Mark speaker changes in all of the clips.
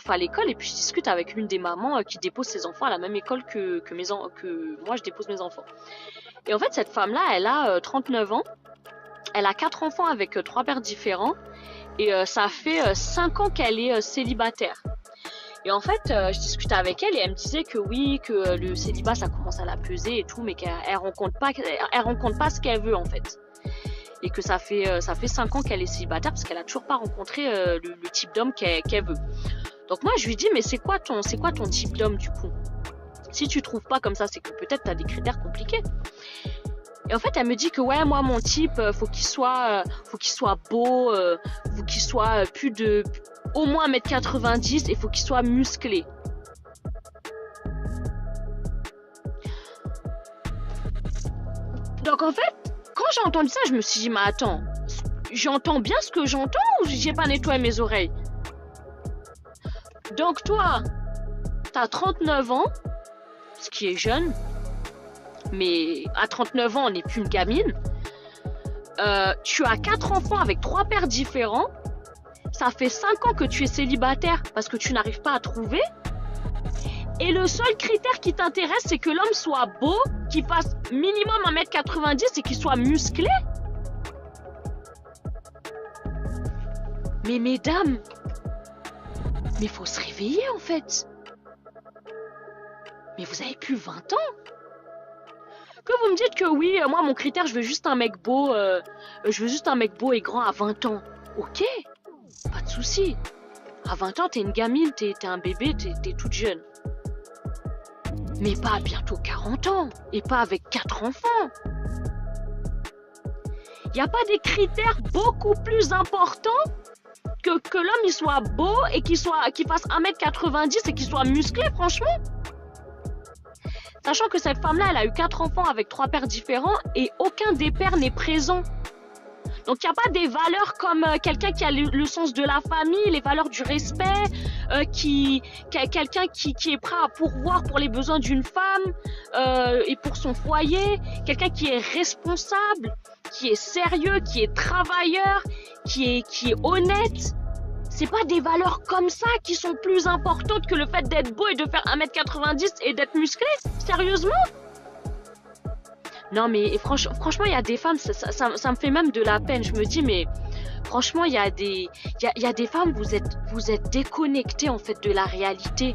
Speaker 1: parfois à l'école et puis je discute avec l'une des mamans qui dépose ses enfants à la même école que moi je dépose mes enfants. Et en fait, cette femme-là, elle a 39 ans. Elle a 4 enfants avec 3 pères différents. Et ça fait 5 ans qu'elle est célibataire. Et en fait, je discutais avec elle et elle me disait que oui, que le célibat, ça commence à la peser et tout, mais qu'elle rencontre pas ce qu'elle veut en fait. Et que ça fait 5 ans qu'elle est célibataire parce qu'elle a toujours pas rencontré le type d'homme qu'elle veut. Donc moi, je lui dis, mais c'est quoi ton type d'homme du coup? Si tu trouves pas comme ça, c'est que peut-être tu as des critères compliqués. Et en fait, elle me dit que ouais, moi, mon type, faut qu'il soit beau, faut qu'il soit au moins 1m90 et faut qu'il soit musclé. Donc en fait, quand j'ai entendu ça, je me suis dit, mais attends, j'entends bien ce que j'entends ou j'ai pas nettoyé mes oreilles? Donc toi, t'as 39 ans, ce qui est jeune, mais à 39 ans, on n'est plus une gamine. Tu as 4 enfants avec 3 pères différents. Ça fait 5 ans que tu es célibataire parce que tu n'arrives pas à trouver. Et le seul critère qui t'intéresse, c'est que l'homme soit beau, qu'il fasse minimum 1m90 et qu'il soit musclé. Mais mesdames, mais faut se réveiller en fait. Mais vous avez plus 20 ans. Que vous me dites que oui, moi mon critère, je veux juste un mec beau, et grand à 20 ans. Ok, pas de souci. À 20 ans, t'es une gamine, t'es un bébé, t'es toute jeune. Mais pas à bientôt 40 ans, et pas avec 4 enfants. Il n'y a pas des critères beaucoup plus importants que l'homme il soit beau et qu'il fasse 1m90 et qu'il soit musclé, franchement. Sachant que cette femme-là, elle a eu 4 enfants avec 3 pères différents et aucun des pères n'est présent. Donc il n'y a pas des valeurs comme quelqu'un qui a le sens de la famille, les valeurs du respect, quelqu'un qui est prêt à pourvoir pour les besoins d'une femme et pour son foyer, quelqu'un qui est responsable, qui est sérieux, qui est travailleur, qui est honnête. C'est pas des valeurs comme ça qui sont plus importantes que le fait d'être beau et de faire 1m90 et d'être musclé. Sérieusement? Non mais franchement, il y a des femmes, ça me fait même de la peine. Je me dis, mais franchement, il y a des femmes, vous êtes déconnectées en fait de la réalité.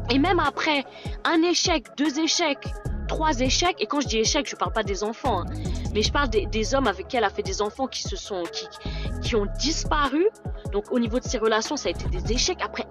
Speaker 1: Et même après un échec, 2 échecs, 3 échecs, et quand je dis échec, je parle pas des enfants, hein, mais je parle des hommes avec qui elle a fait des enfants qui ont disparu. Donc au niveau de ses relations, ça a été des échecs. Après